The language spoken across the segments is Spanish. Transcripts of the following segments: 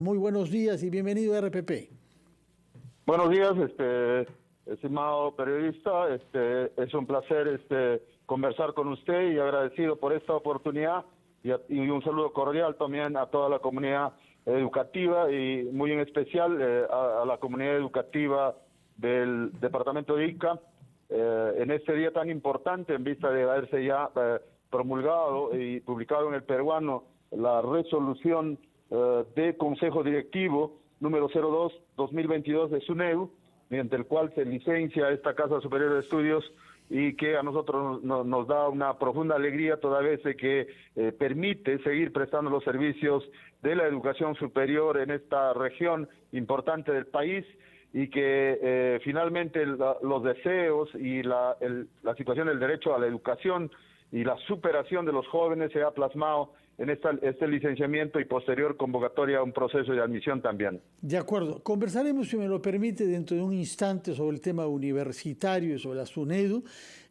Muy buenos días y bienvenido a RPP. Buenos días, estimado periodista. Es un placer conversar con usted y agradecido por esta oportunidad y un saludo cordial también a toda la comunidad educativa y muy en especial a la comunidad educativa del departamento de Ica en este día tan importante en vista de haberse ya promulgado y publicado en el peruano la resolución de Consejo Directivo número 02-2022 de SUNEDU, mediante el cual se licencia esta Casa Superior de Estudios y que a nosotros nos da una profunda alegría toda vez de que permite seguir prestando los servicios de la educación superior en esta región importante del país y que finalmente los deseos y la situación del derecho a la educación y la superación de los jóvenes se ha plasmado en este licenciamiento y posterior convocatoria a un proceso de admisión también. De acuerdo. Conversaremos, si me lo permite, dentro de un instante sobre el tema universitario y sobre la SUNEDU,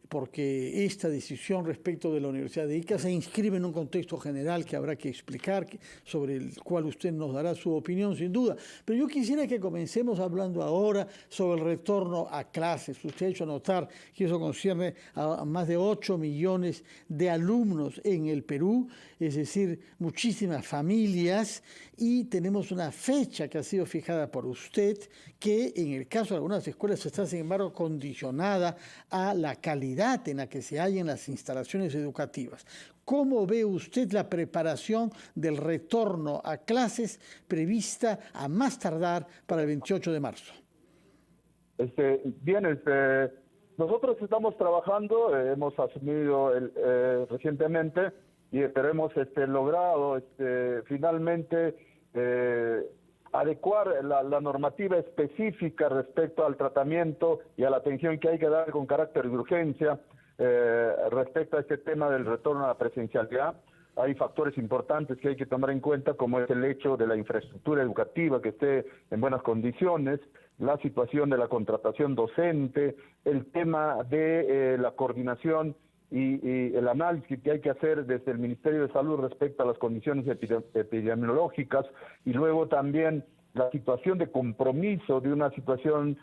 porque esta decisión respecto de la Universidad de Ica se inscribe en un contexto general que habrá que explicar, sobre el cual usted nos dará su opinión, sin duda. Pero yo quisiera que comencemos hablando ahora sobre el retorno a clases. Usted ha hecho notar que eso concierne a más de 8 millones de alumnos en el Perú, es decir, muchísimas familias, y tenemos una fecha que ha sido fijada por usted, que en el caso de algunas escuelas está, sin embargo, condicionada a la calidad en la que se hallen las instalaciones educativas. ¿Cómo ve usted la preparación del retorno a clases prevista a más tardar para el 28 de marzo? Nosotros estamos trabajando, hemos asumido recientemente, pero hemos logrado finalmente adecuar la normativa específica respecto al tratamiento y a la atención que hay que dar con carácter de urgencia respecto a este tema del retorno a la presencialidad. Hay factores importantes que hay que tomar en cuenta, como es el hecho de la infraestructura educativa que esté en buenas condiciones, la situación de la contratación docente, el tema de la coordinación y el análisis que hay que hacer desde el Ministerio de Salud respecto a las condiciones epidemiológicas, y luego también la situación de compromiso de una situación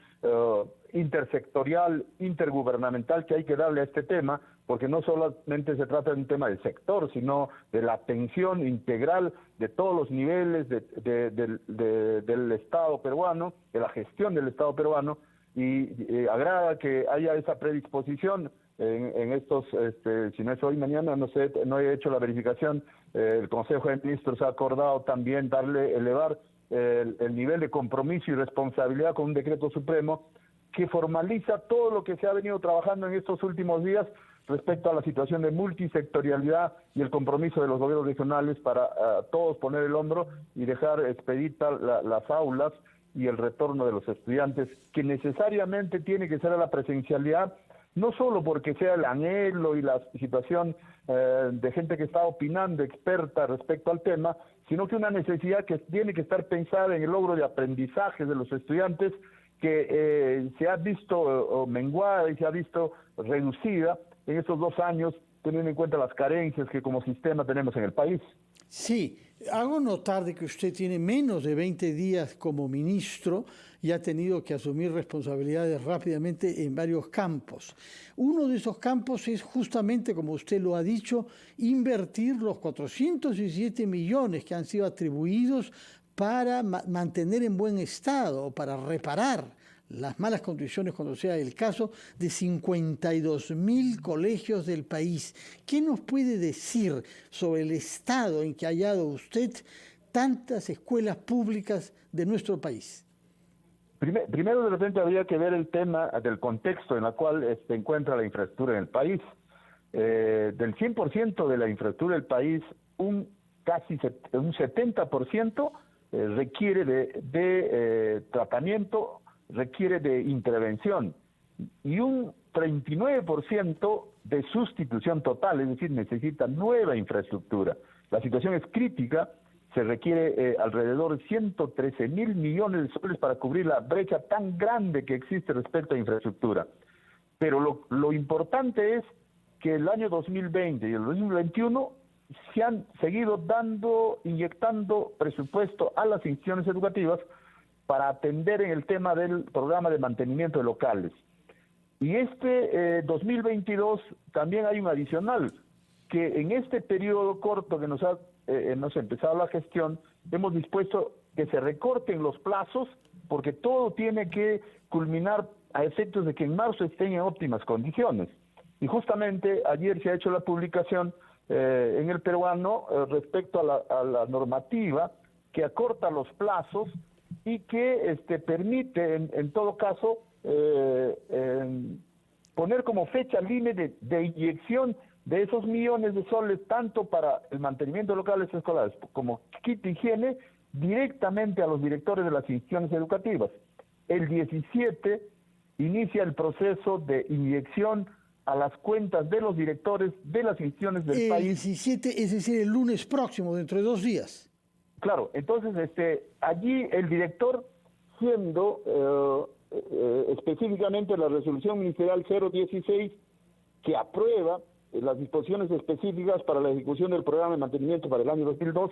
intersectorial, intergubernamental que hay que darle a este tema, porque no solamente se trata de un tema del sector, sino de la atención integral de todos los niveles del Estado peruano, de la gestión del Estado peruano, y agrada que haya esa predisposición en estos, si no es hoy, mañana, no sé, no he hecho la verificación, el Consejo de Ministros ha acordado también elevar el nivel de compromiso y responsabilidad con un decreto supremo que formaliza todo lo que se ha venido trabajando en estos últimos días respecto a la situación de multisectorialidad y el compromiso de los gobiernos regionales para todos poner el hombro y dejar expeditas las aulas y el retorno de los estudiantes, que necesariamente tiene que ser a la presencialidad, no solo porque sea el anhelo y la situación de gente que está opinando, experta respecto al tema, sino que una necesidad que tiene que estar pensada en el logro de aprendizaje de los estudiantes, que se ha visto menguada y se ha visto reducida en estos 2 años, teniendo en cuenta las carencias que como sistema tenemos en el país. Sí, hago notar de que usted tiene menos de 20 días como ministro y ha tenido que asumir responsabilidades rápidamente en varios campos. Uno de esos campos es justamente, como usted lo ha dicho, invertir los 407 millones que han sido atribuidos para mantener en buen estado, para reparar las malas condiciones, cuando sea el caso, de 52.000 colegios del país. ¿Qué nos puede decir sobre el estado en que ha hallado usted tantas escuelas públicas de nuestro país? Primero, de repente, habría que ver el tema del contexto en el cual se encuentra la infraestructura en el país. Del 100% de la infraestructura del país, un 70% requiere de tratamiento, requiere de intervención, y un 39% de sustitución total, es decir, necesita nueva infraestructura. La situación es crítica, se requiere alrededor de 113.000 millones de soles para cubrir la brecha tan grande que existe respecto a infraestructura. Pero lo importante es que el año 2020 y el 2021 se han seguido inyectando presupuesto a las instituciones educativas para atender en el tema del programa de mantenimiento de locales. Y 2022 también hay un adicional, que en este periodo corto que nos ha empezado la gestión, hemos dispuesto que se recorten los plazos, porque todo tiene que culminar a efectos de que en marzo estén en óptimas condiciones. Y justamente ayer se ha hecho la publicación en el peruano respecto a la normativa que acorta los plazos y que permite en todo caso poner como fecha límite de inyección de esos millones de soles, tanto para el mantenimiento de locales escolares como kit de higiene, directamente a los directores de las instituciones educativas. El 17 inicia el proceso de inyección a las cuentas de los directores de las instituciones del país. El 17, es decir, el lunes próximo, dentro de 2 días. Claro, entonces allí el director, siendo específicamente la resolución ministerial 016, que aprueba las disposiciones específicas para la ejecución del programa de mantenimiento para el año 2002,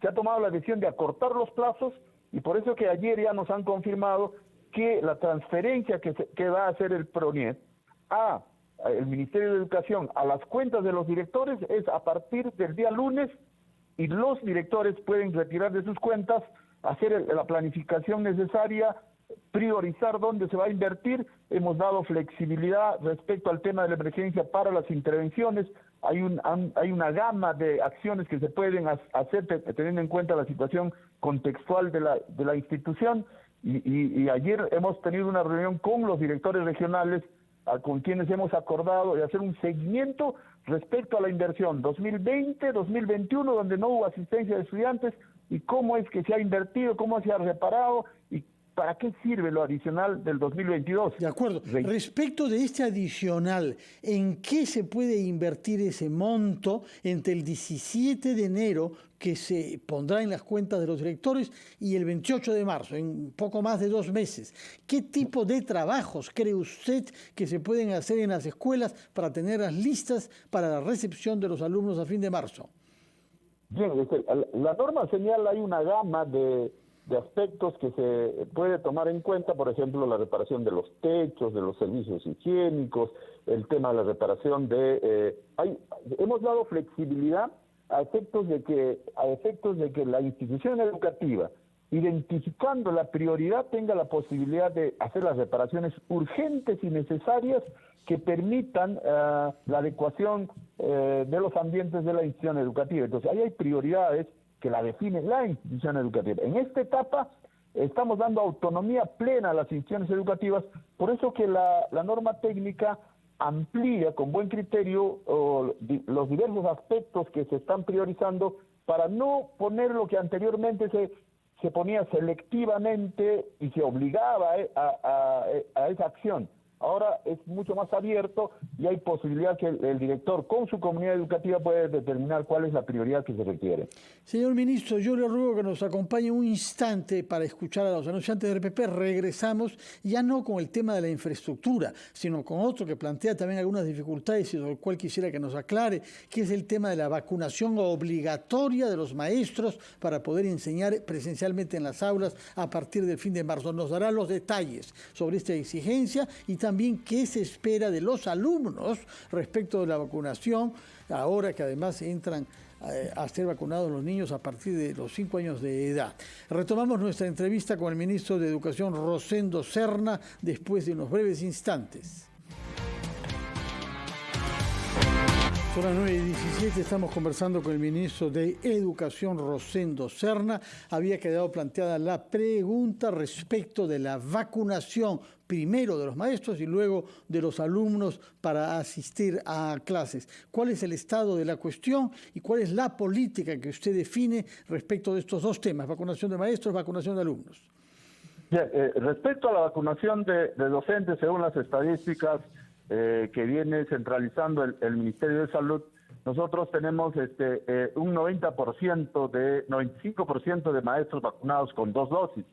se ha tomado la decisión de acortar los plazos, y por eso que ayer ya nos han confirmado que la transferencia que va a hacer el PRONIET a el Ministerio de Educación a las cuentas de los directores es a partir del día lunes, y los directores pueden retirar de sus cuentas, hacer la planificación necesaria, priorizar dónde se va a invertir. Hemos dado flexibilidad respecto al tema de la emergencia para las intervenciones. Hay una gama de acciones que se pueden hacer teniendo en cuenta la situación contextual de la institución, y ayer hemos tenido una reunión con los directores regionales con quienes hemos acordado de hacer un seguimiento respecto a la inversión 2020, 2021, donde no hubo asistencia de estudiantes, y cómo es que se ha invertido, cómo se ha reparado y para qué sirve lo adicional del 2022. De acuerdo. Respecto de este adicional, ¿en qué se puede invertir ese monto entre el 17 de enero, que se pondrá en las cuentas de los directores, y el 28 de marzo, en poco más de 2 meses? ¿Qué tipo de trabajos cree usted que se pueden hacer en las escuelas para tenerlas listas para la recepción de los alumnos a fin de marzo? Bien, la norma señala, hay una gama de aspectos que se puede tomar en cuenta, por ejemplo, la reparación de los techos, de los servicios higiénicos, el tema de la reparación hemos dado flexibilidad a efectos de que la institución educativa, identificando la prioridad, tenga la posibilidad de hacer las reparaciones urgentes y necesarias que permitan la adecuación de los ambientes de la institución educativa. Entonces, ahí hay prioridades que la define la institución educativa. En esta etapa estamos dando autonomía plena a las instituciones educativas, por eso que la norma técnica amplía con buen criterio los diversos aspectos que se están priorizando, para no poner lo que anteriormente se ponía selectivamente y se obligaba a esa acción. Ahora es mucho más abierto y hay posibilidad que el director con su comunidad educativa puede determinar cuál es la prioridad que se requiere. Señor ministro, yo le ruego que nos acompañe un instante para escuchar a los anunciantes del RPP. Regresamos ya no con el tema de la infraestructura, sino con otro que plantea también algunas dificultades y sobre el cual quisiera que nos aclare, que es el tema de la vacunación obligatoria de los maestros para poder enseñar presencialmente en las aulas a partir del fin de marzo. Nos dará los detalles sobre esta exigencia y también qué se espera de los alumnos respecto de la vacunación, ahora que además entran a ser vacunados los niños a partir de los 5 años de edad. Retomamos nuestra entrevista con el ministro de Educación, Rosendo Serna, después de unos breves instantes. Son las 9:17, estamos conversando con el ministro de Educación, Rosendo Serna. Había quedado planteada la pregunta respecto de la vacunación, primero de los maestros y luego de los alumnos para asistir a clases. ¿Cuál es el estado de la cuestión y cuál es la política que usted define respecto de estos dos temas, vacunación de maestros, vacunación de alumnos? Bien, respecto a la vacunación de docentes, según las estadísticas que viene centralizando el Ministerio de Salud, nosotros tenemos un 95% de maestros vacunados con 2 dosis.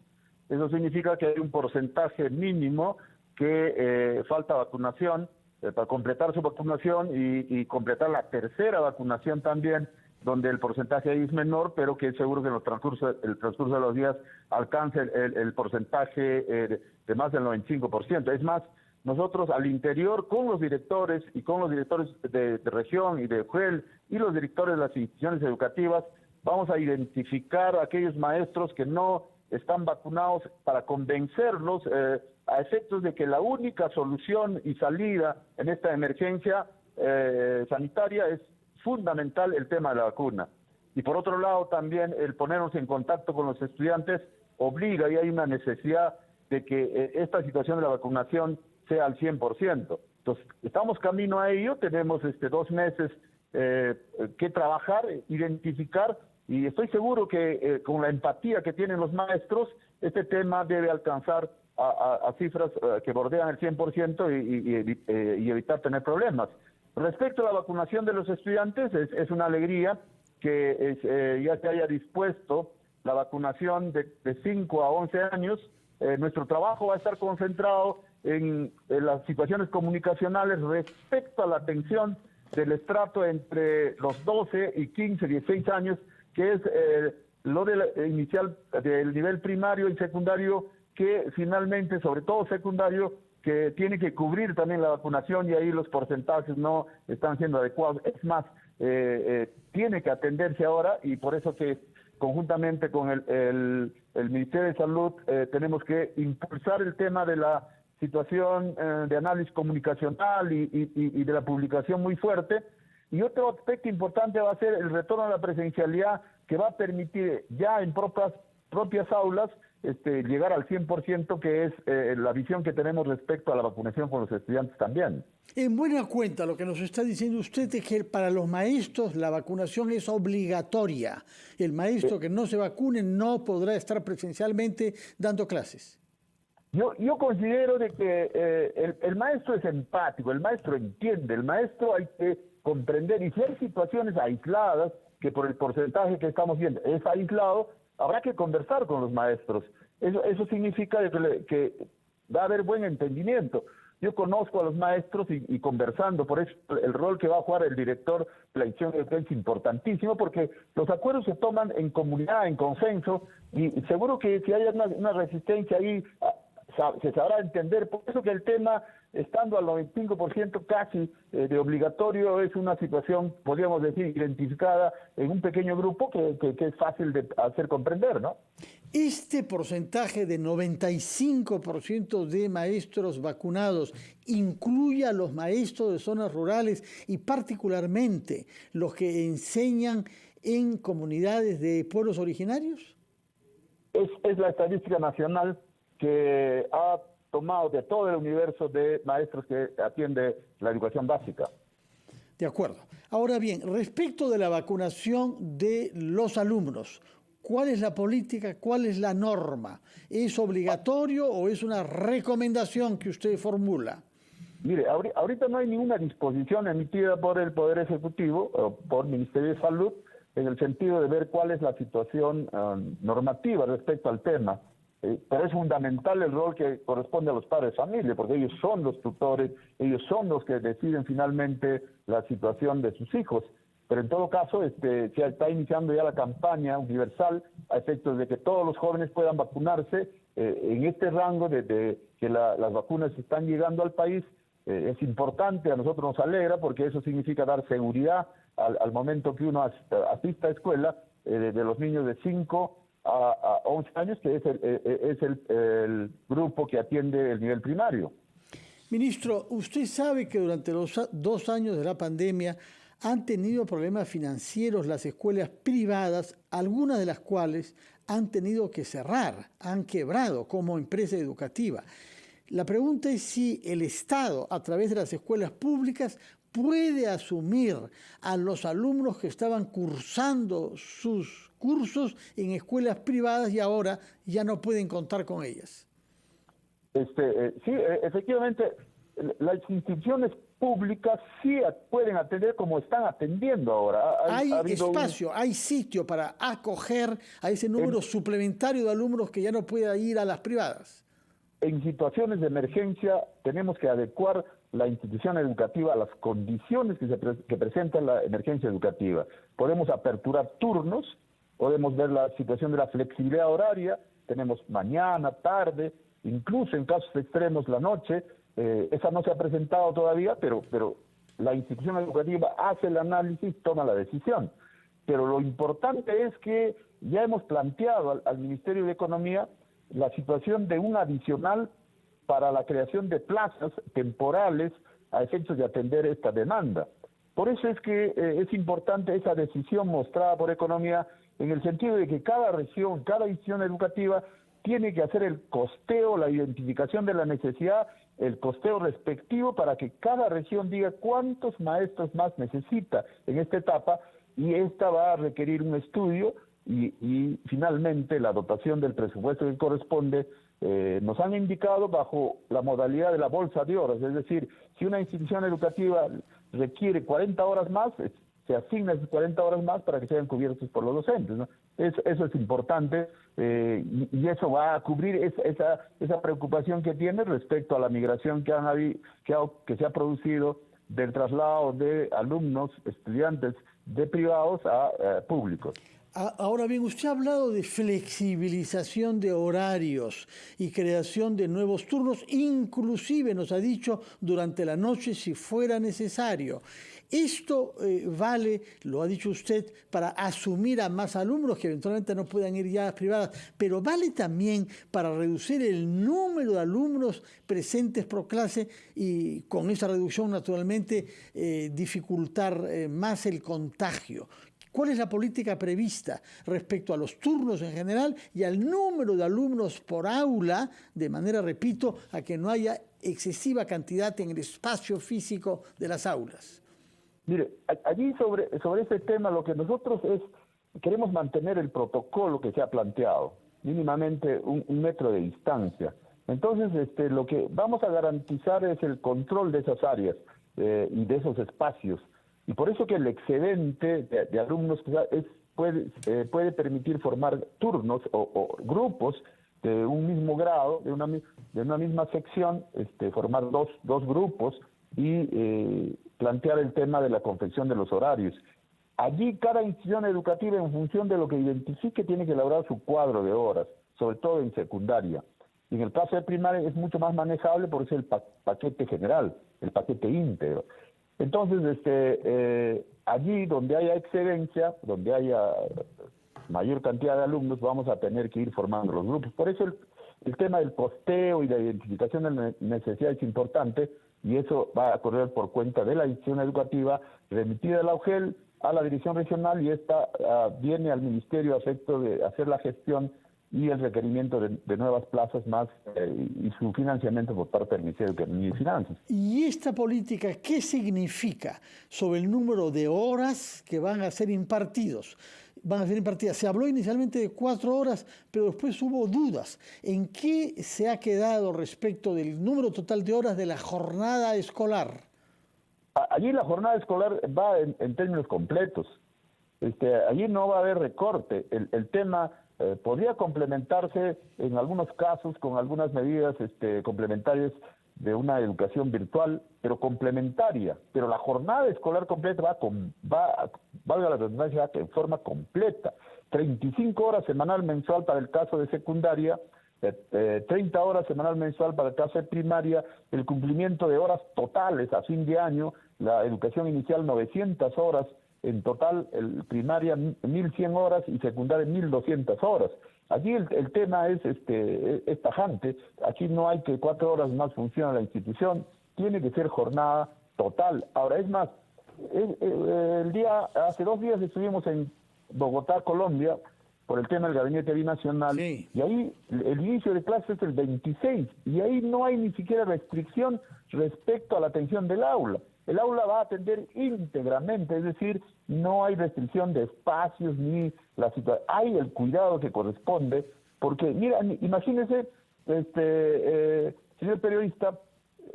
Eso significa que hay un porcentaje mínimo que falta vacunación para completar su vacunación y completar la tercera vacunación también, donde el porcentaje ahí es menor, pero que es seguro que en el transcurso de los días alcance el porcentaje de más del 95%. Es más, nosotros al interior, con los directores y con los directores de región y de UGEL y los directores de las instituciones educativas, vamos a identificar a aquellos maestros que no están vacunados para convencerlos a efectos de que la única solución y salida en esta emergencia sanitaria es fundamental el tema de la vacuna. Y por otro lado también el ponernos en contacto con los estudiantes obliga, y hay una necesidad de que esta situación de la vacunación sea al 100%. Entonces, estamos camino a ello, tenemos 2 meses que trabajar, identificar, y estoy seguro que con la empatía que tienen los maestros, este tema debe alcanzar a cifras que bordean el 100% y evitar tener problemas. Respecto a la vacunación de los estudiantes, es una alegría que ya se haya dispuesto la vacunación de 5 a 11 años. Nuestro trabajo va a estar concentrado en las situaciones comunicacionales respecto a la atención del estrato entre los 12 y 15, 16 años, que es lo inicial del nivel primario y secundario, que finalmente, sobre todo secundario, que tiene que cubrir también la vacunación, y ahí los porcentajes no están siendo adecuados. Es más, tiene que atenderse ahora, y por eso que conjuntamente con el Ministerio de Salud tenemos que impulsar el tema de la situación de análisis comunicacional y de la publicación muy fuerte. Y otro aspecto importante va a ser el retorno a la presencialidad, que va a permitir ya en propias aulas llegar al 100%, que es la visión que tenemos respecto a la vacunación con los estudiantes también. En buena cuenta, lo que nos está diciendo usted es que para los maestros la vacunación es obligatoria. El maestro que no se vacune no podrá estar presencialmente dando clases. Yo considero de que el maestro es empático, el maestro entiende, el maestro hay que comprender, y si hay situaciones aisladas, que por el porcentaje que estamos viendo es aislado, habrá que conversar con los maestros. Eso significa que va a haber buen entendimiento. Yo conozco a los maestros y conversando, por eso el rol que va a jugar el director de la institución es importantísimo, porque los acuerdos se toman en comunidad, en consenso, y seguro que si hay una resistencia ahí, se sabrá entender. Por eso que el tema, estando al 95% casi de obligatorio, es una situación, podríamos decir, identificada en un pequeño grupo que es fácil de hacer comprender, ¿no? Este porcentaje de 95% de maestros vacunados incluye a los maestros de zonas rurales y particularmente los que enseñan en comunidades de pueblos originarios. Es la estadística nacional que ha tomado de todo el universo de maestros que atiende la educación básica. De acuerdo. Ahora bien, respecto de la vacunación de los alumnos, ¿cuál es la política, cuál es la norma? ¿Es obligatorio o es una recomendación que usted formula? Mire, ahorita no hay ninguna disposición emitida por el Poder Ejecutivo o por el Ministerio de Salud en el sentido de ver cuál es la situación normativa respecto al tema. Pero es fundamental el rol que corresponde a los padres de familia, porque ellos son los tutores, ellos son los que deciden finalmente la situación de sus hijos. Pero en todo caso, se está iniciando ya la campaña universal a efectos de que todos los jóvenes puedan vacunarse en este rango de que las vacunas están llegando al país. Es importante, a nosotros nos alegra, porque eso significa dar seguridad al momento que uno asista a escuela de los niños de 5 a 11 años, que es el grupo que atiende el nivel primario. Ministro, usted sabe que durante los 2 años de la pandemia han tenido problemas financieros las escuelas privadas, algunas de las cuales han tenido que cerrar, han quebrado como empresa educativa. La pregunta es si el Estado, a través de las escuelas públicas, puede asumir a los alumnos que estaban cursando sus cursos en escuelas privadas y ahora ya no pueden contar con ellas. Sí, efectivamente, las instituciones públicas sí pueden atender como están atendiendo ahora. Hay espacio, hay sitio para acoger a ese número suplementario de alumnos que ya no pueden ir a las privadas. En situaciones de emergencia tenemos que adecuar la institución educativa a las condiciones que presenta la emergencia educativa. Podemos aperturar turnos, podemos ver la situación de la flexibilidad horaria, tenemos mañana, tarde, incluso en casos extremos la noche. Esa no se ha presentado todavía, pero la institución educativa hace el análisis, toma la decisión. Pero lo importante es que ya hemos planteado al Ministerio de Economía la situación de un adicional para la creación de plazas temporales a efectos de atender esta demanda. Por eso es que es importante esa decisión mostrada por Economía, en el sentido de que cada región, cada institución educativa tiene que hacer el costeo, la identificación de la necesidad, el costeo respectivo para que cada región diga cuántos maestros más necesita en esta etapa, y esta va a requerir un estudio y finalmente la dotación del presupuesto que corresponde. Nos han indicado bajo la modalidad de la bolsa de horas, es decir, si una institución educativa requiere 40 horas más, se asigna esas 40 horas más para que sean cubiertos por los docentes, ¿no? Eso es importante, y eso va a cubrir esa preocupación que tiene respecto a la migración que se ha producido del traslado de alumnos, estudiantes de privados a públicos. Ahora bien, usted ha hablado de flexibilización de horarios y creación de nuevos turnos, inclusive nos ha dicho durante la noche si fuera necesario. Esto vale, lo ha dicho usted, para asumir a más alumnos que eventualmente no puedan ir ya a las privadas, pero vale también para reducir el número de alumnos presentes por clase y con esa reducción naturalmente dificultar más el contagio. ¿Cuál es la política prevista respecto a los turnos en general y al número de alumnos por aula, de manera, repito, a que no haya excesiva cantidad en el espacio físico de las aulas? Mire, allí sobre ese tema lo que nosotros queremos mantener el protocolo que se ha planteado, mínimamente un metro de distancia. Entonces, lo que vamos a garantizar es el control de esas áreas y de esos espacios. Y por eso que el excedente de alumnos puede permitir formar turnos o grupos de un mismo grado, de una misma sección, formar dos grupos y plantear el tema de la confección de los horarios. Allí cada institución educativa, en función de lo que identifique, tiene que elaborar su cuadro de horas, sobre todo en secundaria. Y en el caso de primaria es mucho más manejable porque es el paquete general, el paquete íntegro. Entonces, allí donde haya excedencia, donde haya mayor cantidad de alumnos, vamos a tener que ir formando los grupos. Por eso el tema del costeo y la identificación de la necesidad es importante, y eso va a correr por cuenta de la institución educativa, remitida a la UGEL, a la dirección regional, y esta viene al ministerio a efecto de hacer la gestión y el requerimiento de nuevas plazas más y su financiamiento por parte del Ministerio de Economía y Finanzas. ¿Y esta política qué significa sobre el número de horas que van a ser impartidos? Van a ser impartidas. Se habló inicialmente de 4 horas, pero después hubo dudas. ¿En qué se ha quedado respecto del número total de horas de la jornada escolar? Allí la jornada escolar va en términos completos. Allí no va a haber recorte. El tema podría complementarse en algunos casos con algunas medidas complementarias de una educación virtual, pero complementaria. Pero la jornada escolar completa valga la redundancia, en forma completa. 35 horas semanal mensual para el caso de secundaria, 30 horas semanal mensual para el caso de primaria, el cumplimiento de horas totales a fin de año, la educación inicial 900 horas, en total primaria 1.100 horas y secundaria 1.200 horas. Allí el tema es tajante. Aquí no hay que 4 horas más funcione la institución, tiene que ser jornada total. Ahora, es más, hace 2 días estuvimos en Bogotá, Colombia, por el tema del gabinete binacional, sí. Y ahí el inicio de clases es el 26, y ahí no hay ni siquiera restricción respecto a la atención del aula. El aula va a atender íntegramente, es decir, no hay restricción de espacios ni la situación. Hay el cuidado que corresponde, porque, mira, imagínese, señor periodista,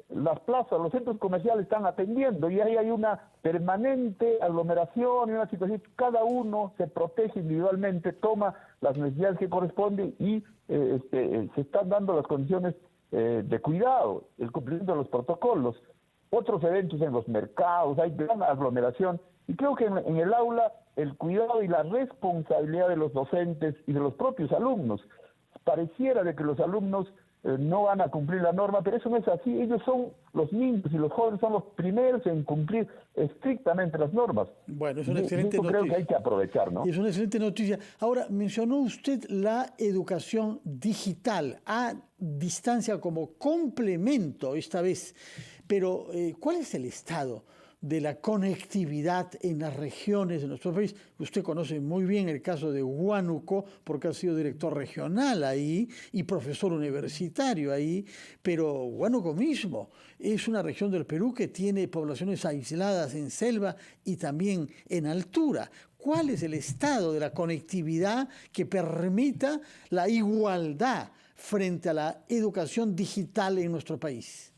las plazas, los centros comerciales están atendiendo y ahí hay una permanente aglomeración y una situación. Cada uno se protege individualmente, toma las necesidades que corresponden y se están dando las condiciones de cuidado, el cumplimiento de los protocolos. otros eventos en los mercados, hay gran aglomeración, y creo que en el aula el cuidado y la responsabilidad de los docentes y de los propios alumnos. Pareciera de que los alumnos no van a cumplir la norma, pero eso no es así. Ellos son, los niños y los jóvenes son los primeros en cumplir estrictamente las normas. Bueno, es una excelente noticia. Creo que hay que aprovechar, ¿no? Es una excelente noticia. Ahora, mencionó usted la educación digital a distancia como complemento esta vez, pero ¿cuál es el estado de la conectividad en las regiones de nuestro país? Usted conoce muy bien el caso de Huánuco, porque ha sido director regional ahí y profesor universitario ahí, pero Huánuco mismo es una región del Perú que tiene poblaciones aisladas en selva y también en altura. ¿Cuál es el estado de la conectividad que permita la igualdad frente a la educación digital en nuestro país?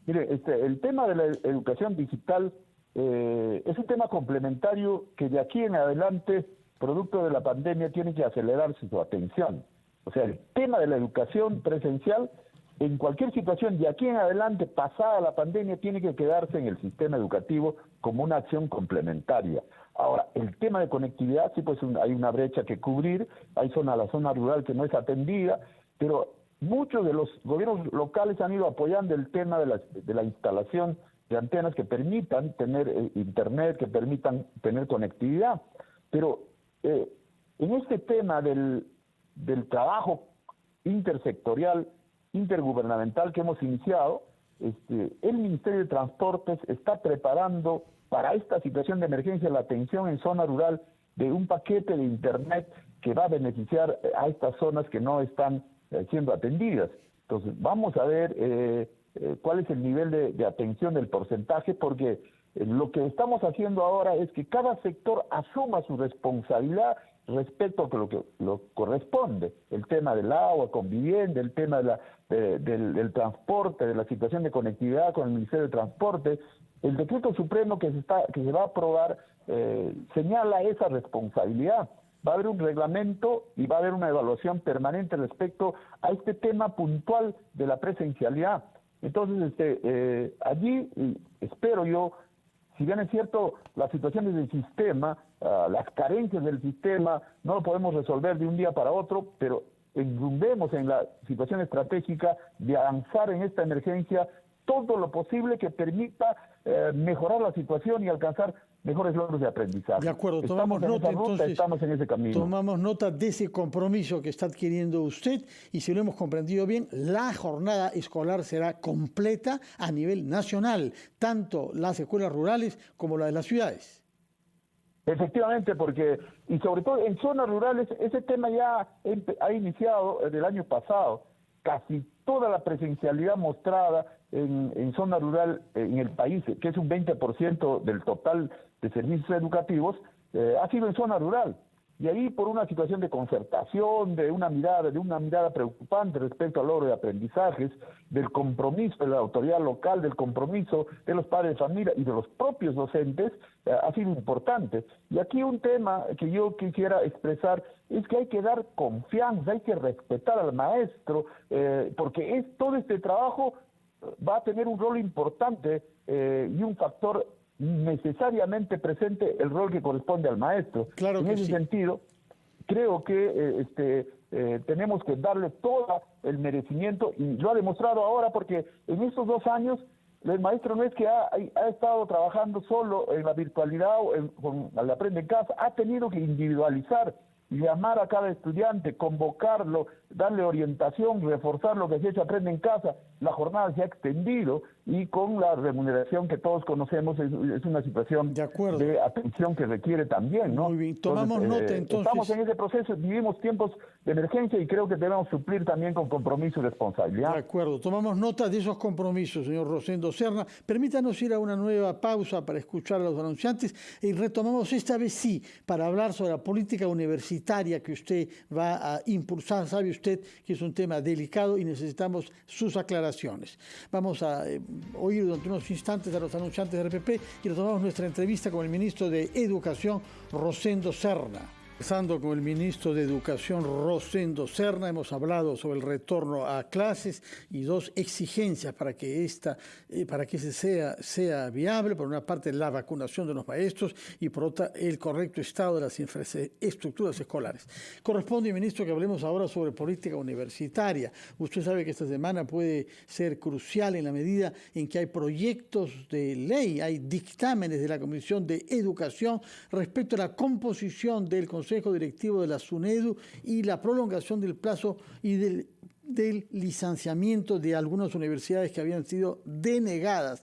Mire, el tema de la educación digital es un tema complementario que de aquí en adelante, producto de la pandemia, tiene que acelerarse su atención. O sea, el tema de la educación presencial, en cualquier situación de aquí en adelante, pasada la pandemia, tiene que quedarse en el sistema educativo como una acción complementaria. Ahora, el tema de conectividad, sí, pues hay una brecha que cubrir, hay la zona rural que no es atendida, pero muchos de los gobiernos locales han ido apoyando el tema de la instalación de antenas que permitan tener internet, que permitan tener conectividad. Pero en este tema del trabajo intersectorial, intergubernamental que hemos iniciado, el Ministerio de Transportes está preparando para esta situación de emergencia la atención en zona rural de un paquete de internet que va a beneficiar a estas zonas que no están siendo atendidas. Entonces, vamos a ver cuál es el nivel de atención del porcentaje, porque lo que estamos haciendo ahora es que cada sector asuma su responsabilidad respecto a lo que corresponde. El tema del agua con vivienda, el tema del transporte, de la situación de conectividad con el Ministerio de Transporte. El decreto supremo que se va a aprobar señala esa responsabilidad. Va a haber un reglamento y va a haber una evaluación permanente respecto a este tema puntual de la presencialidad. Entonces, allí espero yo, si bien es cierto, las situaciones del sistema, las carencias del sistema, no lo podemos resolver de un día para otro, pero enrumbemos en la situación estratégica de avanzar en esta emergencia todo lo posible que permita mejorar la situación y alcanzar mejores logros de aprendizaje. De acuerdo, tomamos nota entonces. Estamos en ese camino. Tomamos nota de ese compromiso que está adquiriendo usted y si lo hemos comprendido bien, la jornada escolar será completa a nivel nacional, tanto las escuelas rurales como las de las ciudades. Efectivamente, porque, y sobre todo en zonas rurales, ese tema ya ha iniciado el año pasado. Casi toda la presencialidad mostrada en zona rural en el país, que es un 20% del total de servicios educativos, ha sido en zona rural. Y ahí por una situación de concertación, de una mirada preocupante respecto al logro de aprendizajes, del compromiso de la autoridad local, del compromiso de los padres de familia y de los propios docentes, ha sido importante. Y aquí un tema que yo quisiera expresar es que hay que dar confianza, hay que respetar al maestro, porque todo este trabajo va a tener un rol importante y un factor necesariamente presente, el rol que corresponde al maestro. Claro que en ese sentido, creo que tenemos que darle todo el merecimiento, y lo ha demostrado ahora, porque en estos 2 años el maestro no es que ha estado trabajando solo en la virtualidad o con el Aprende en Casa, ha tenido que individualizar, llamar a cada estudiante, convocarlo, darle orientación, reforzar lo que se ha hecho Aprende en Casa. La jornada se ha extendido y con la remuneración que todos conocemos es una situación de atención que requiere también, ¿no? Muy bien, tomamos nota entonces. Estamos en ese proceso, vivimos tiempos de emergencia y creo que debemos suplir también con compromiso y responsabilidad. De acuerdo, tomamos nota de esos compromisos, señor Rosendo Serna. Permítanos ir a una nueva pausa para escuchar a los anunciantes y retomamos esta vez sí para hablar sobre la política universitaria que usted va a impulsar. Sabe usted que es un tema delicado y necesitamos sus aclaraciones. Vamos a oír durante unos instantes a los anunciantes del RPP y retomamos nuestra entrevista con el ministro de Educación, Rosendo Serna. Conversando con el ministro de Educación, Rosendo Serna, hemos hablado sobre el retorno a clases y dos exigencias para que sea viable. Por una parte, la vacunación de los maestros y por otra, el correcto estado de las infraestructuras escolares. Corresponde, ministro, que hablemos ahora sobre política universitaria. Usted sabe que esta semana puede ser crucial en la medida en que hay proyectos de ley, hay dictámenes de la Comisión de Educación respecto a la composición del Consejo Directivo de la SUNEDU y la prolongación del plazo y del licenciamiento de algunas universidades que habían sido denegadas.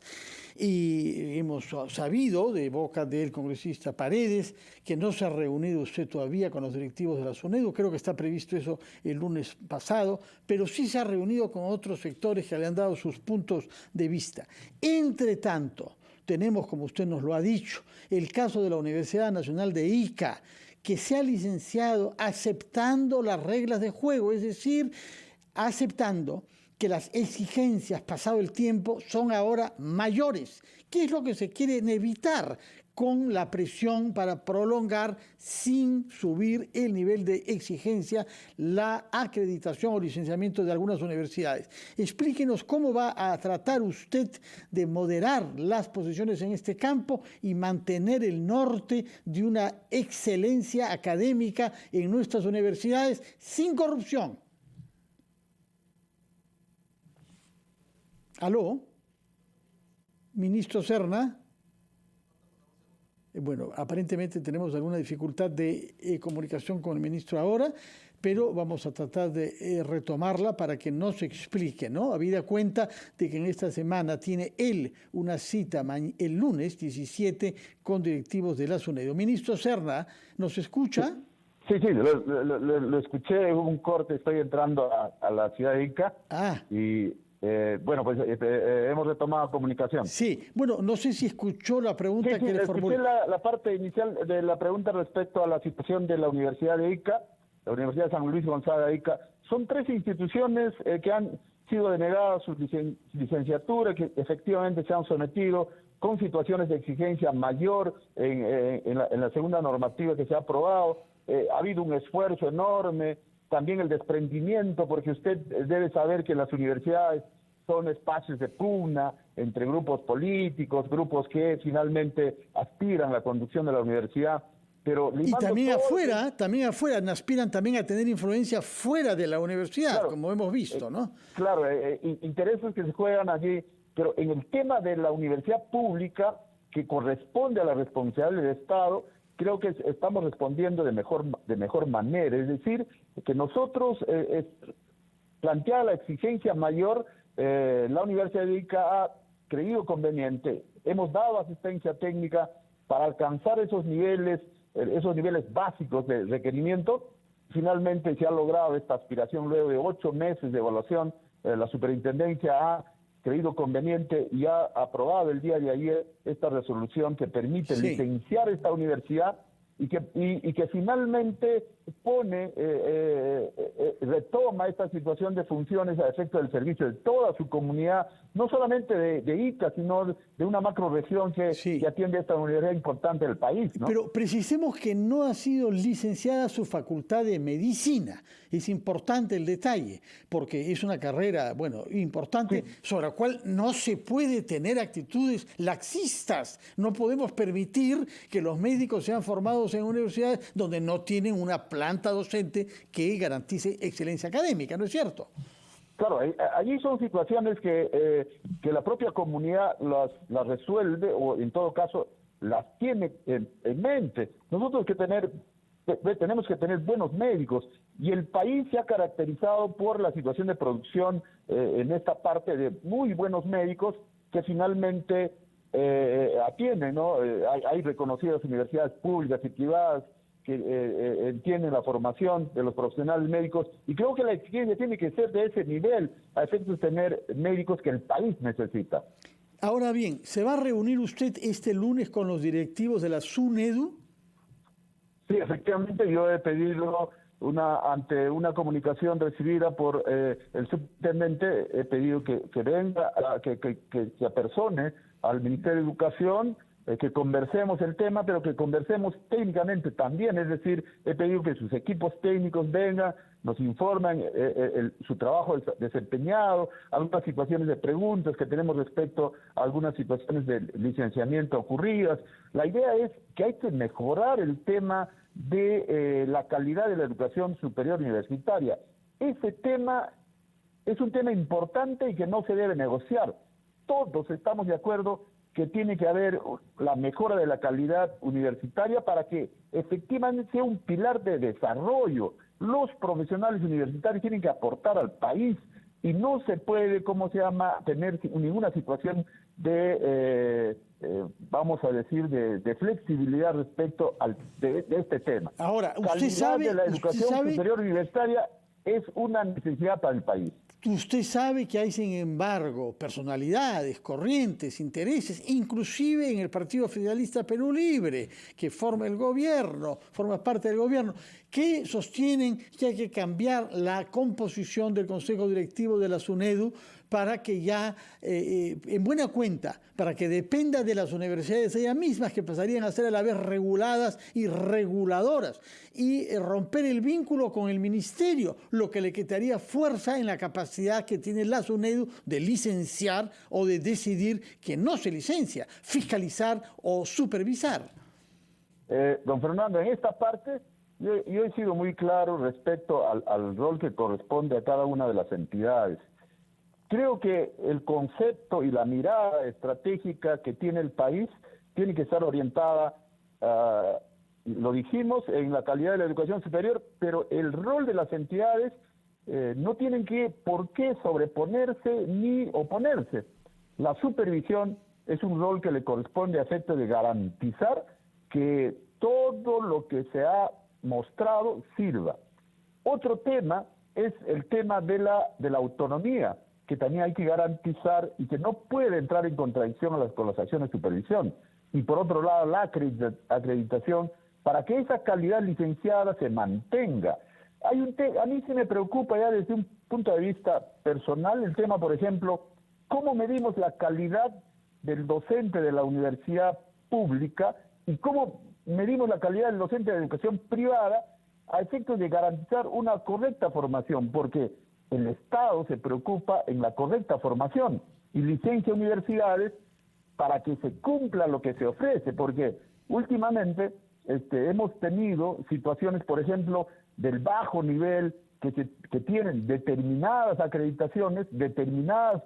Y hemos sabido de boca del congresista Paredes que no se ha reunido usted todavía con los directivos de la SUNEDU. Creo que está previsto eso el lunes pasado, pero sí se ha reunido con otros sectores que le han dado sus puntos de vista. Entre tanto, tenemos, como usted nos lo ha dicho, el caso de la Universidad Nacional de Ica, que se ha licenciado aceptando las reglas de juego, es decir, aceptando que las exigencias pasado el tiempo son ahora mayores. ¿Qué es lo que se quiere evitar con la presión para prolongar sin subir el nivel de exigencia la acreditación o licenciamiento de algunas universidades? Explíquenos cómo va a tratar usted de moderar las posiciones en este campo y mantener el norte de una excelencia académica en nuestras universidades sin corrupción. ¿Aló? Ministro Serna. Bueno, aparentemente tenemos alguna dificultad de comunicación con el ministro ahora, pero vamos a tratar de retomarla para que nos explique, ¿no? Habida cuenta de que en esta semana tiene él una cita el lunes 17 con directivos de la SUNEDU. Ministro Serna, ¿nos escucha? Sí, lo escuché, hubo un corte, estoy entrando a la ciudad de Ica. Y hemos retomado comunicación. Sí, bueno, no sé si escuchó la pregunta que le formulé. Escuché la parte inicial de la pregunta respecto a la situación de la Universidad de Ica, la Universidad de San Luis Gonzaga de Ica. Son 3 instituciones que han sido denegadas su licenciatura, que efectivamente se han sometido con situaciones de exigencia mayor en la segunda normativa que se ha aprobado. Ha habido un esfuerzo enorme, también el desprendimiento, porque usted debe saber que las universidades son espacios de pugna entre grupos políticos, grupos que finalmente aspiran a la conducción de la universidad. Pero y también afuera aspiran también a tener influencia fuera de la universidad, claro, como hemos visto, ¿no? Claro, intereses que se juegan allí, pero en el tema de la universidad pública, que corresponde a la responsabilidad del Estado, creo que estamos respondiendo de mejor manera. Es decir, que nosotros, planteada la exigencia mayor, la Universidad de Ica ha creído conveniente. Hemos dado asistencia técnica para alcanzar esos niveles básicos de requerimiento. Finalmente se ha logrado esta aspiración luego de 8 meses de evaluación. La superintendencia ha creído conveniente y ha aprobado el día de ayer esta resolución que permite licenciar esta universidad y que finalmente retoma esta situación de funciones a efecto del servicio de toda su comunidad, no solamente de Ica, sino de una macroregión que atiende a esta universidad importante del país, ¿no? Pero precisemos que no ha sido licenciada su facultad de medicina. Es importante el detalle, porque es una carrera, importante, sobre la cual no se puede tener actitudes laxistas. No podemos permitir que los médicos sean formados en universidades donde no tienen una planta docente que garantice excelencia académica, ¿no es cierto? Claro, allí son situaciones que la propia comunidad las resuelve o en todo caso las tiene en mente. Nosotros tenemos que tener buenos médicos y el país se ha caracterizado por la situación de producción en esta parte de muy buenos médicos que finalmente atienden, ¿no? Hay reconocidas universidades públicas y privadas que entienden la formación de los profesionales médicos y creo que la exigencia tiene que ser de ese nivel a efectos de tener médicos que el país necesita. Ahora bien, ¿se va a reunir usted este lunes con los directivos de la SUNEDU? Sí, efectivamente, yo he pedido ante una comunicación recibida por el subintendente, he pedido que venga, que se apersone al Ministerio de Educación que conversemos el tema, pero que conversemos técnicamente también, es decir, he pedido que sus equipos técnicos vengan, nos informan su trabajo desempeñado, algunas situaciones de preguntas que tenemos respecto a algunas situaciones de licenciamiento ocurridas. La idea es que hay que mejorar el tema de la calidad de la educación superior universitaria. Ese tema es un tema importante y que no se debe negociar. Todos estamos de acuerdo que tiene que haber la mejora de la calidad universitaria para que efectivamente sea un pilar de desarrollo. Los profesionales universitarios tienen que aportar al país y no se puede, tener ninguna situación de, vamos a decir, de flexibilidad respecto de este tema. Ahora, usted sabe de la educación superior universitaria es una necesidad para el país. Usted sabe que hay, sin embargo, personalidades, corrientes, intereses, inclusive en el Partido Federalista Perú Libre, que forma el gobierno, forma parte del gobierno, que sostienen que hay que cambiar la composición del Consejo Directivo de la SUNEDU para que ya, en buena cuenta, para que dependa de las universidades ellas mismas, que pasarían a ser a la vez reguladas y reguladoras, y romper el vínculo con el ministerio, lo que le quitaría fuerza en la capacidad que tiene la SUNEDU de licenciar o de decidir que no se licencia, fiscalizar o supervisar. Don Fernando, en esta parte yo he sido muy claro respecto al rol que corresponde a cada una de las entidades. Creo que el concepto y la mirada estratégica que tiene el país tiene que estar orientada, lo dijimos, en la calidad de la educación superior, pero el rol de las entidades no tienen por qué sobreponerse ni oponerse. La supervisión es un rol que le corresponde a efecto de garantizar que todo lo que se ha mostrado sirva. Otro tema es el tema de la autonomía, que también hay que garantizar y que no puede entrar en contradicción con las acciones de supervisión. Y por otro lado, la acreditación para que esa calidad licenciada se mantenga. A mí sí me preocupa ya desde un punto de vista personal el tema, por ejemplo, cómo medimos la calidad del docente de la universidad pública y cómo medimos la calidad del docente de educación privada a efectos de garantizar una correcta formación, porque el Estado se preocupa en la correcta formación y licencia universidades para que se cumpla lo que se ofrece, porque últimamente hemos tenido situaciones, por ejemplo, del bajo nivel que tienen determinadas acreditaciones, determinadas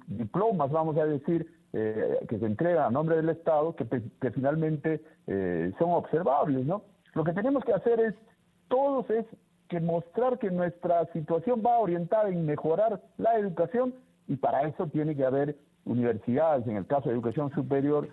diplomas, vamos a decir, que se entregan a nombre del Estado, que finalmente son observables, ¿no? Lo que tenemos que hacer es que mostrar que nuestra situación va orientada en mejorar la educación, y para eso tiene que haber universidades, en el caso de educación superior,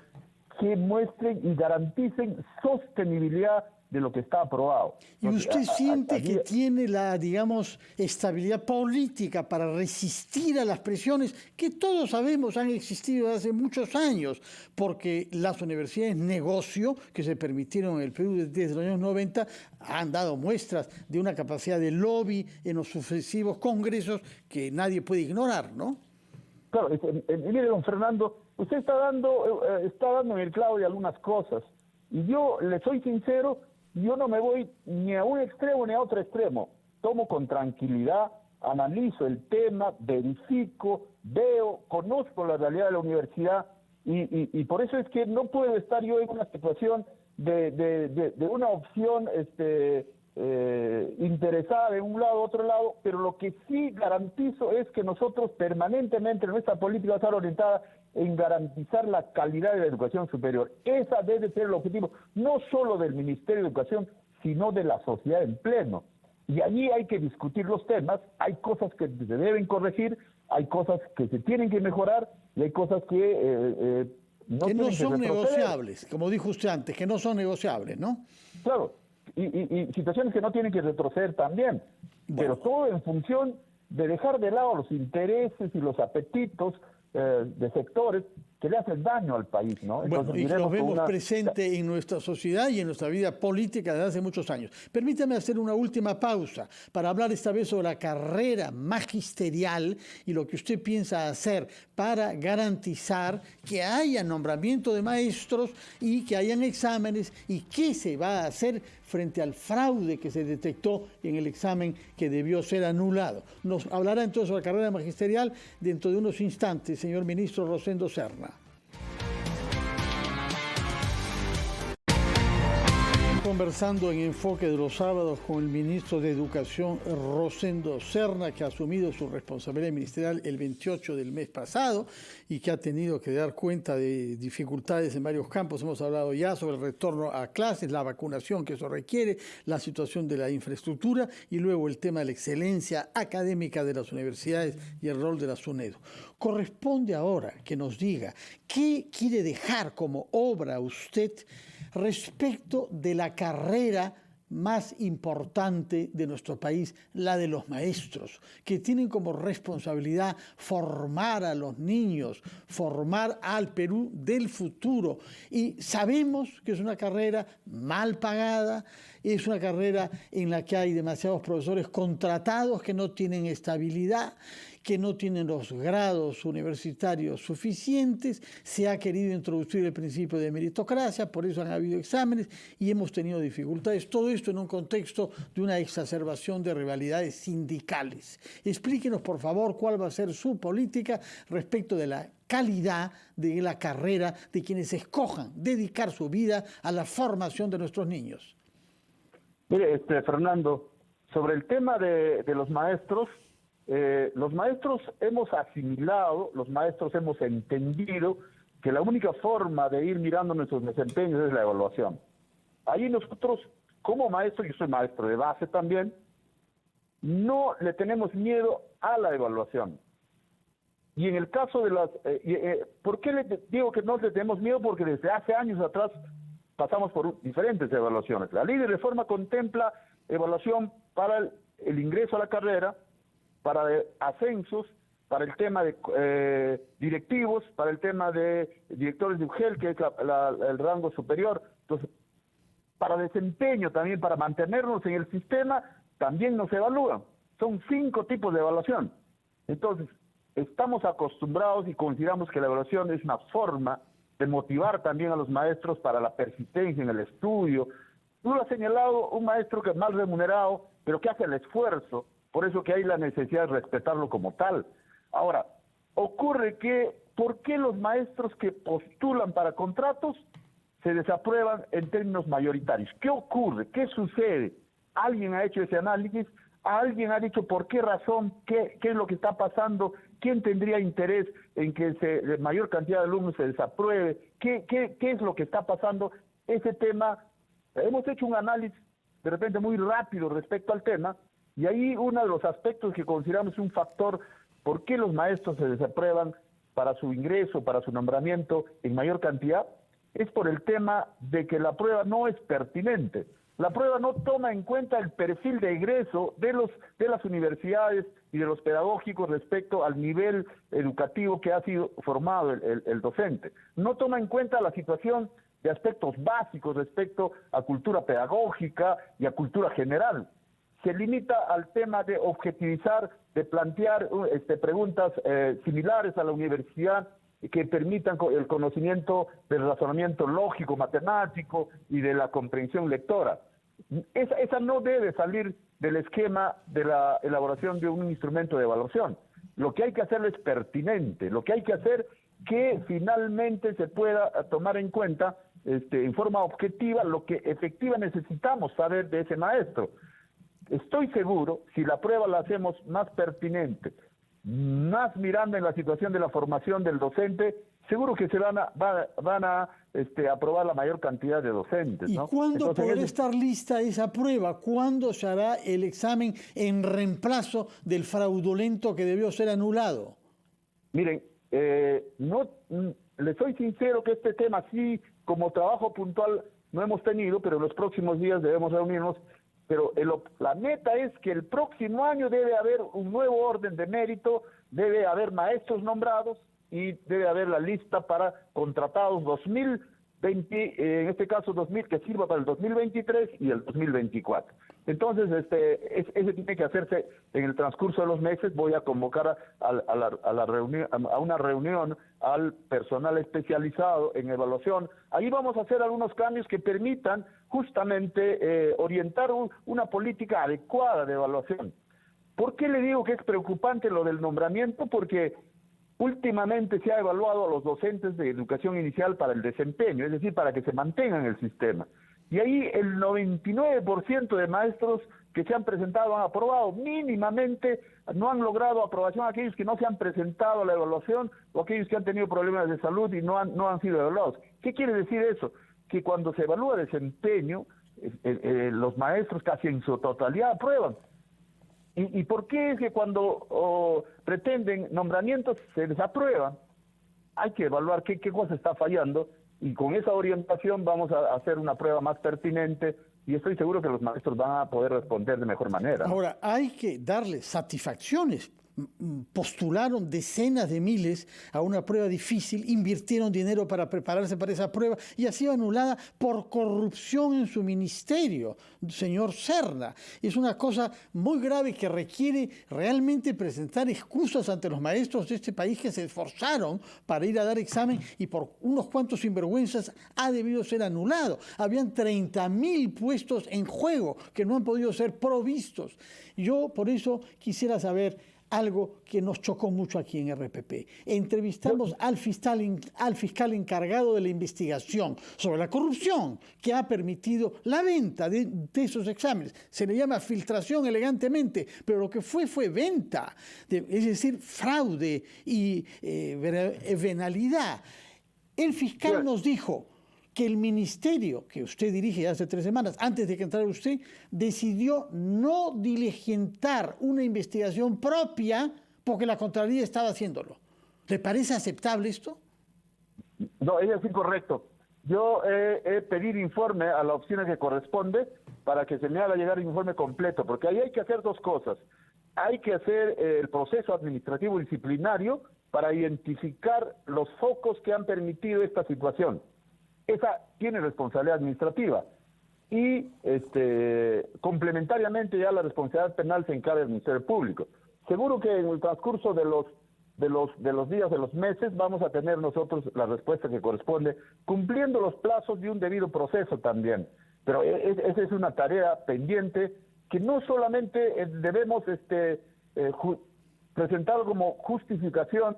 que muestren y garanticen sostenibilidad de lo que está aprobado. ¿Y usted siente que tiene la, digamos, estabilidad política para resistir a las presiones que todos sabemos han existido desde hace muchos años? Porque las universidades negocio que se permitieron en el Perú desde los años 90 han dado muestras de una capacidad de lobby en los sucesivos congresos que nadie puede ignorar, ¿no? Claro, mire, don Fernando, usted está dando en el clavo de algunas cosas. Y yo le soy sincero, yo no me voy ni a un extremo ni a otro extremo. Tomo con tranquilidad, analizo el tema, verifico, veo, conozco la realidad de la universidad y por eso es que no puedo estar yo en una situación de una opción interesada de un lado u otro lado, pero lo que sí garantizo es que nosotros permanentemente nuestra política va a estar orientada en garantizar la calidad de la educación superior. Esa debe ser el objetivo, no solo del Ministerio de Educación, sino de la sociedad en pleno. Y allí hay que discutir los temas, hay cosas que se deben corregir, hay cosas que se tienen que mejorar y hay cosas que no son negociables, como dijo usted antes, que no son negociables, ¿no? Claro, y situaciones que no tienen que retroceder también, pero todo en función de dejar de lado los intereses y los apetitos de sectores que le hacen daño al país, ¿no? Entonces, bueno, y que los vemos una... presente en nuestra sociedad y en nuestra vida política desde hace muchos años. Permítame hacer una última pausa para hablar esta vez sobre la carrera magisterial y lo que usted piensa hacer para garantizar que haya nombramiento de maestros y que hayan exámenes y qué se va a hacer frente al fraude que se detectó en el examen que debió ser anulado. Nos hablará entonces sobre la carrera magisterial dentro de unos instantes, señor ministro Rosendo Serna. Conversando en Enfoque de los Sábados con el ministro de Educación Rosendo Serna, que ha asumido su responsabilidad ministerial el 28 del mes pasado y que ha tenido que dar cuenta de dificultades en varios campos. Hemos hablado ya sobre el retorno a clases, la vacunación que eso requiere, la situación de la infraestructura y luego el tema de la excelencia académica de las universidades y el rol de la SUNEDU. Corresponde ahora que nos diga qué quiere dejar como obra usted respecto de la carrera más importante de nuestro país, la de los maestros, que tienen como responsabilidad formar a los niños, formar al Perú del futuro. Y sabemos que es una carrera mal pagada, es una carrera en la que hay demasiados profesores contratados que no tienen estabilidad, que no tienen los grados universitarios suficientes. Se ha querido introducir el principio de meritocracia, por eso han habido exámenes y hemos tenido dificultades. Todo esto en un contexto de una exacerbación de rivalidades sindicales. Explíquenos, por favor, cuál va a ser su política respecto de la calidad de la carrera de quienes escojan dedicar su vida a la formación de nuestros niños. Mire, Fernando, sobre el tema de los maestros hemos asimilado, los maestros hemos entendido que la única forma de ir mirando nuestros desempeños es la evaluación. Ahí nosotros, como maestros, yo soy maestro de base también, no le tenemos miedo a la evaluación. Y en el caso de las... ¿por qué le digo que no le tenemos miedo? Porque desde hace años atrás pasamos por diferentes evaluaciones. La ley de reforma contempla evaluación para el ingreso a la carrera, para ascensos, para el tema de directivos, para el tema de directores de UGEL, que es el rango superior. Entonces, para desempeño también, para mantenernos en el sistema, también nos evalúan. Son 5 tipos de evaluación. Entonces, estamos acostumbrados y consideramos que la evaluación es una forma de motivar también a los maestros para la persistencia en el estudio. Tú lo has señalado, un maestro que es mal remunerado, pero que hace el esfuerzo. Por eso que hay la necesidad de respetarlo como tal. Ahora, ocurre que, ¿por qué los maestros que postulan para contratos se desaprueban en términos mayoritarios? ¿Qué ocurre? ¿Qué sucede? ¿Alguien ha hecho ese análisis? ¿Alguien ha dicho por qué razón? ¿Qué es lo que está pasando? ¿Quién tendría interés en que la mayor cantidad de alumnos se desapruebe? ¿Qué es lo que está pasando? Ese tema, hemos hecho un análisis de repente muy rápido respecto al tema, y ahí uno de los aspectos que consideramos un factor por qué los maestros se desaprueban para su ingreso, para su nombramiento en mayor cantidad, es por el tema de que la prueba no es pertinente. La prueba no toma en cuenta el perfil de egreso de las universidades y de los pedagógicos respecto al nivel educativo que ha sido formado el docente. No toma en cuenta la situación de aspectos básicos respecto a cultura pedagógica y a cultura general. Se limita al tema de objetivizar, de plantear preguntas similares a la universidad que permitan el conocimiento del razonamiento lógico, matemático y de la comprensión lectora. Esa no debe salir del esquema de la elaboración de un instrumento de evaluación. Lo que hay que hacerlo es pertinente, lo que hay que hacer que finalmente se pueda tomar en cuenta en forma objetiva lo que efectivamente necesitamos saber de ese maestro. Estoy seguro, si la prueba la hacemos más pertinente, más mirando en la situación de la formación del docente, seguro que se van a aprobar la mayor cantidad de docentes, ¿no? ¿Y cuándo podrá estar lista esa prueba? ¿Cuándo se hará el examen en reemplazo del fraudulento que debió ser anulado? Miren, les soy sincero que este tema sí, como trabajo puntual, no hemos tenido, pero en los próximos días debemos reunirnos. Pero la meta es que el próximo año debe haber un nuevo orden de mérito, debe haber maestros nombrados y debe haber la lista para contratados 2020, en este caso 2000, que sirva para el 2023 y el 2024. Entonces, ese tiene que hacerse en el transcurso de los meses. Voy a convocar a una reunión al personal especializado en evaluación. Ahí vamos a hacer algunos cambios que permitan justamente orientar una política adecuada de evaluación. ¿Por qué le digo que es preocupante lo del nombramiento? Porque últimamente se ha evaluado a los docentes de educación inicial para el desempeño, es decir, para que se mantengan en el sistema. Y ahí el 99% de maestros que se han presentado han aprobado. Mínimamente no han logrado aprobación aquellos que no se han presentado a la evaluación o aquellos que han tenido problemas de salud y no han sido evaluados. ¿Qué quiere decir eso? Que cuando se evalúa desempeño, los maestros casi en su totalidad aprueban. ¿Y por qué es que cuando pretenden nombramientos se desaprueban? Hay que evaluar qué cosa está fallando, y con esa orientación vamos a hacer una prueba más pertinente, y estoy seguro que los maestros van a poder responder de mejor manera. Ahora, hay que darles satisfacciones. Postularon decenas de miles a una prueba difícil, invirtieron dinero para prepararse para esa prueba y ha sido anulada por corrupción en su ministerio, señor Serna. Es una cosa muy grave que requiere realmente presentar excusas ante los maestros de este país que se esforzaron para ir a dar examen y por unos cuantos sinvergüenzas ha debido ser anulado. Habían 30.000 puestos en juego que no han podido ser provistos. Yo por eso quisiera saber algo que nos chocó mucho aquí en RPP. Entrevistamos al fiscal encargado de la investigación sobre la corrupción que ha permitido la venta de esos exámenes. Se le llama filtración elegantemente, pero lo que fue venta, es decir, fraude y venalidad. El fiscal nos dijo que el ministerio que usted dirige hace 3 semanas, antes de que entrara usted, decidió no diligentar una investigación propia porque la Contraloría estaba haciéndolo. ¿Le parece aceptable esto? No, es incorrecto. Yo he pedido informe a la oficina que corresponde para que se me haga llegar el informe completo, porque ahí hay que hacer 2 cosas. Hay que hacer el proceso administrativo disciplinario para identificar los focos que han permitido esta situación. Esa tiene responsabilidad administrativa y complementariamente ya la responsabilidad penal se encarga del Ministerio Público. Seguro que en el transcurso de los días, de los meses, vamos a tener nosotros la respuesta que corresponde, cumpliendo los plazos de un debido proceso también. Pero esa es una tarea pendiente que no solamente debemos presentar como justificación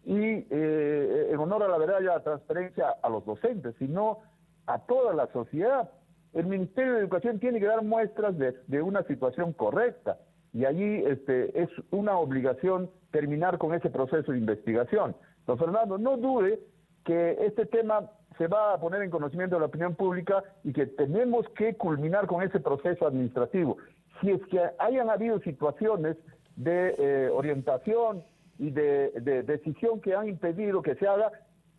y en honor a la verdad y a la transparencia a los docentes, sino a toda la sociedad. El Ministerio de Educación tiene que dar muestras de una situación correcta, y allí es una obligación terminar con ese proceso de investigación. Don Fernando, no dude que este tema se va a poner en conocimiento de la opinión pública y que tenemos que culminar con ese proceso administrativo. Si es que hayan habido situaciones de orientación y de decisión que han impedido que se haga,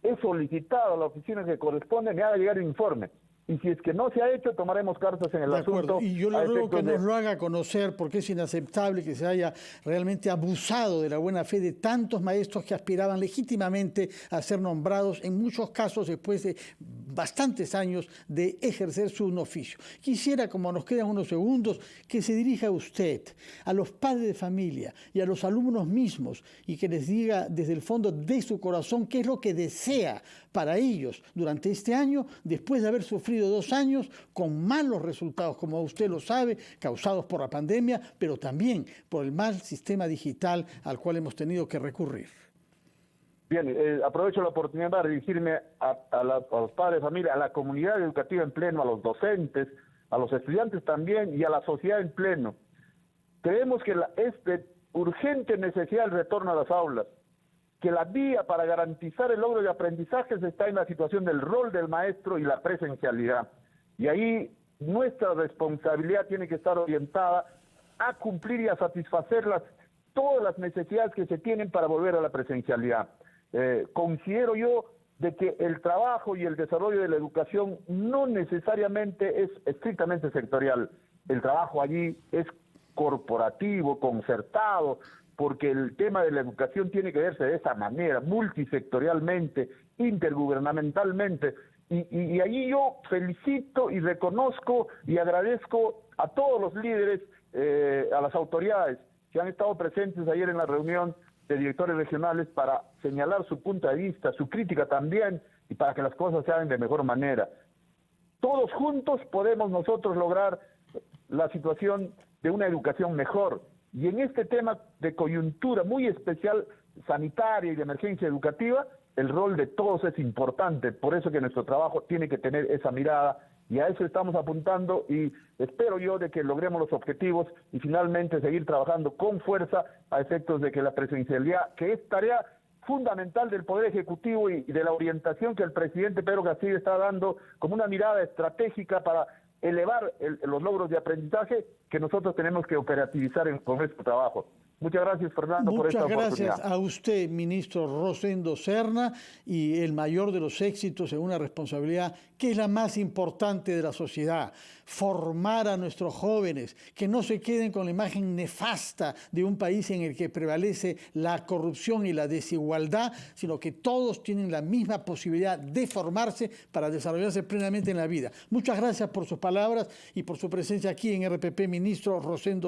he solicitado a la oficina que corresponde me haga llegar el informe. Y si es que no se ha hecho, tomaremos cartas en el asunto. Y yo le ruego que nos lo haga conocer, porque es inaceptable que se haya realmente abusado de la buena fe de tantos maestros que aspiraban legítimamente a ser nombrados, en muchos casos después de bastantes años de ejercer su oficio. Quisiera, como nos quedan unos segundos, que se dirija a usted, a los padres de familia y a los alumnos mismos, y que les diga desde el fondo de su corazón qué es lo que desea para ellos durante este año, después de haber sufrido 2 años con malos resultados, como usted lo sabe, causados por la pandemia, pero también por el mal sistema digital al cual hemos tenido que recurrir. Bien, aprovecho la oportunidad para dirigirme a los padres de familia, a la comunidad educativa en pleno, a los docentes, a los estudiantes también y a la sociedad en pleno. Creemos que es de urgente necesidad el retorno a las aulas, que la vía para garantizar el logro de aprendizajes está en la situación del rol del maestro y la presencialidad. Y ahí nuestra responsabilidad tiene que estar orientada a cumplir y a satisfacer todas las necesidades que se tienen para volver a la presencialidad. Considero yo de que el trabajo y el desarrollo de la educación no necesariamente es estrictamente sectorial. El trabajo allí es corporativo, concertado, porque el tema de la educación tiene que verse de esa manera, multisectorialmente, intergubernamentalmente, y allí yo felicito y reconozco y agradezco a todos los líderes, a las autoridades que han estado presentes ayer en la reunión de directores regionales para señalar su punto de vista, su crítica también, y para que las cosas se hagan de mejor manera. Todos juntos podemos nosotros lograr la situación de una educación mejor. Y en este tema de coyuntura muy especial, sanitaria y de emergencia educativa, el rol de todos es importante. Por eso que nuestro trabajo tiene que tener esa mirada, y a eso estamos apuntando, y espero yo de que logremos los objetivos y finalmente seguir trabajando con fuerza a efectos de que la presencialidad, que es tarea fundamental del Poder Ejecutivo y de la orientación que el presidente Pedro Castillo está dando como una mirada estratégica para elevar los logros de aprendizaje que nosotros tenemos que operativizar con nuestro trabajo. Muchas gracias, Fernando, por esta oportunidad. Muchas gracias a usted, ministro Rosendo Serna, y el mayor de los éxitos en una responsabilidad que es la más importante de la sociedad: formar a nuestros jóvenes, que no se queden con la imagen nefasta de un país en el que prevalece la corrupción y la desigualdad, sino que todos tienen la misma posibilidad de formarse para desarrollarse plenamente en la vida. Muchas gracias por sus palabras y por su presencia aquí en RPP, ministro Rosendo